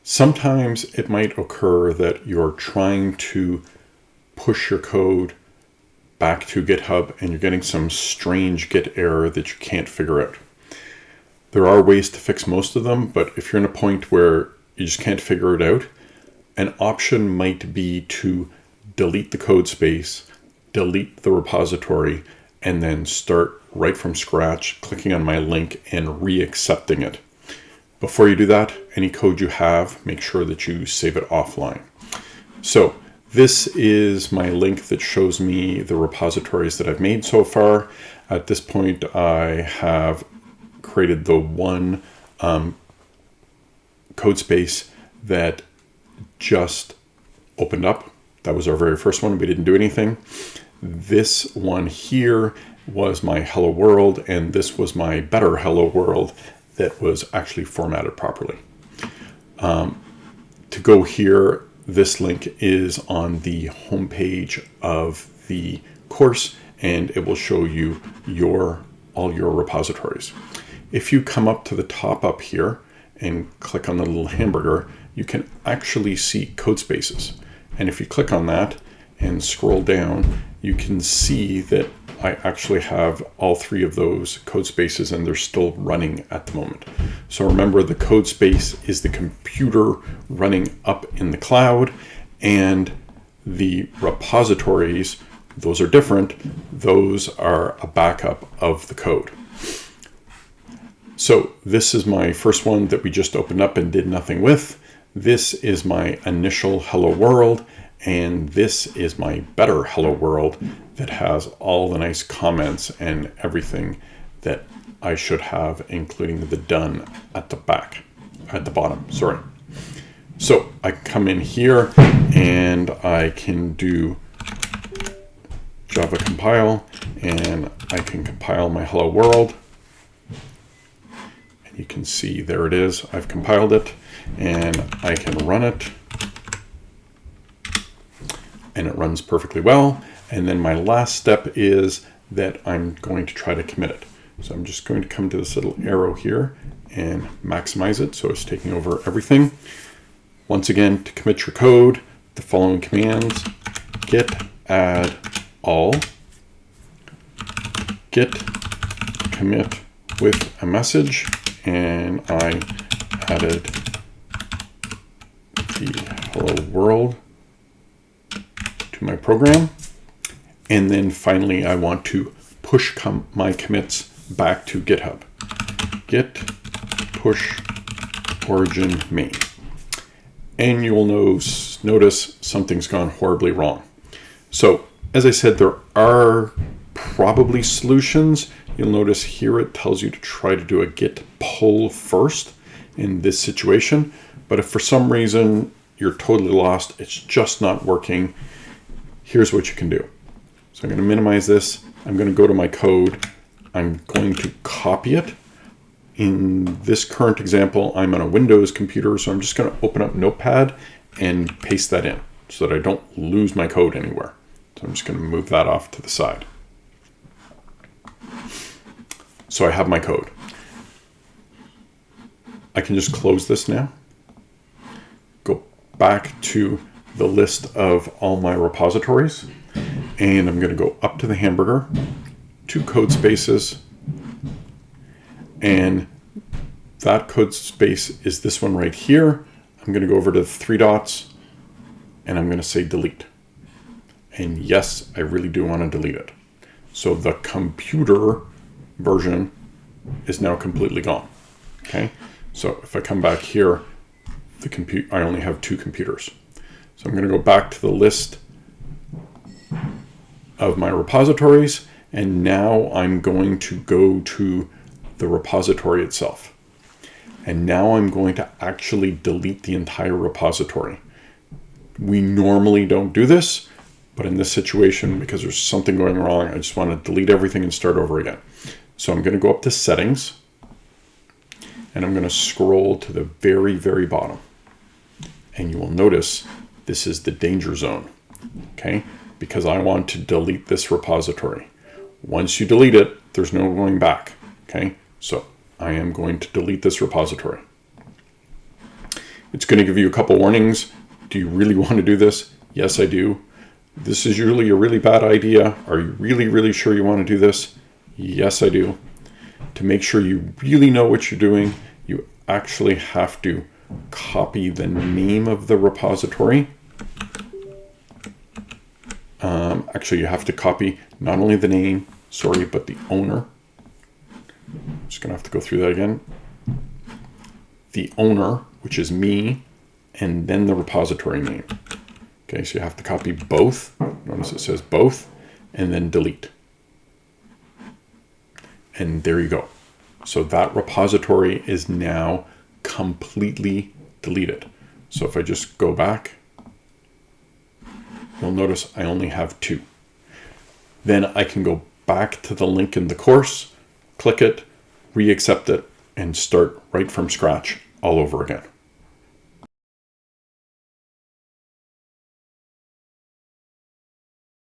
Sometimes it might occur that you're trying to push your code back to GitHub and you're getting some strange Git error that you can't figure out. There are ways to fix most of them, but if you're in a point where you just can't figure it out, an option might be to delete the code space, delete the repository, and then start right from scratch, clicking on my link and re-accepting it. Before you do that, any code you have, make sure that you save it offline. So this is my link that shows me the repositories that I've made so far. At this point, I have created the one Codespace that just opened up. That was our very first one. We didn't do anything. This one here was my hello world, and this was my better hello world that was actually formatted properly. To go here, this link is on the homepage of the course, and it will show you all your repositories. If you come up to the top up here and click on the little hamburger, you can actually see Codespaces. And if you click on that and scroll down, you can see that I actually have all three of those Codespaces and they're still running at the moment. So remember, the Codespace is the computer running up in the cloud, and the repositories, those are different. Those are a backup of the code. So this is my first one that we just opened up and did nothing with. This is my initial hello world, and this is my better hello world that has all the nice comments and everything that I should have, including the done at the bottom, sorry. So I come in here and I can do Java compile, and I can compile my hello world. And you can see there it is. I've compiled it, and I can run it. And it runs perfectly well. And then my last step is that I'm going to try to commit it. So I'm just going to come to this little arrow here and maximize it so it's taking over everything. Once again, to commit your code, the following commands: git add all, git commit with a message, and I added the hello world to my program. And then finally, I want to push my commits back to GitHub. Git push origin main. And you will notice something's gone horribly wrong. So as I said, there are probably solutions. You'll notice here it tells you to try to do a git pull first in this situation. But if for some reason you're totally lost, it's just not working, here's what you can do. So I'm going to minimize this. I'm going to go to my code. I'm going to copy it. In this current example, I'm on a Windows computer, so I'm just going to open up Notepad and paste that in so that I don't lose my code anywhere. So I'm just going to move that off to the side. So I have my code. I can just close this now. Go back to the list of all my repositories, and I'm going to go up to the hamburger, to Codespaces, and that Codespace is this one right here. I'm going to go over to the three dots, and I'm going to say delete. And yes, I really do want to delete it. So the computer version is now completely gone. Okay, so if I come back here, I only have two computers. So I'm going to go back to the list of my repositories, and now I'm going to go to the repository itself. And now I'm going to actually delete the entire repository. We normally don't do this, but in this situation, because there's something going wrong, I just want to delete everything and start over again. So I'm going to go up to settings, and I'm going to scroll to the very, very bottom. And you will notice this is the danger zone, okay? Because I want to delete this repository. Once you delete it, there's no going back, okay? So I am going to delete this repository. It's going to give you a couple warnings. Do you really want to do this? Yes, I do. This is usually a really bad idea. Are you really, really sure you want to do this? Yes, I do. To make sure you really know what you're doing, you actually have to copy the name of the repository. Actually, you have to copy not only the name, but the owner. I'm just going to have to go through that again. The owner, which is me, and then the repository name. Okay, so you have to copy both. Notice it says both, and then delete. And there you go. So that repository is now completely deleted. So if I just go back, you'll notice I only have 2. Then I can go back to the link in the course, click it, re-accept it, and start right from scratch all over again.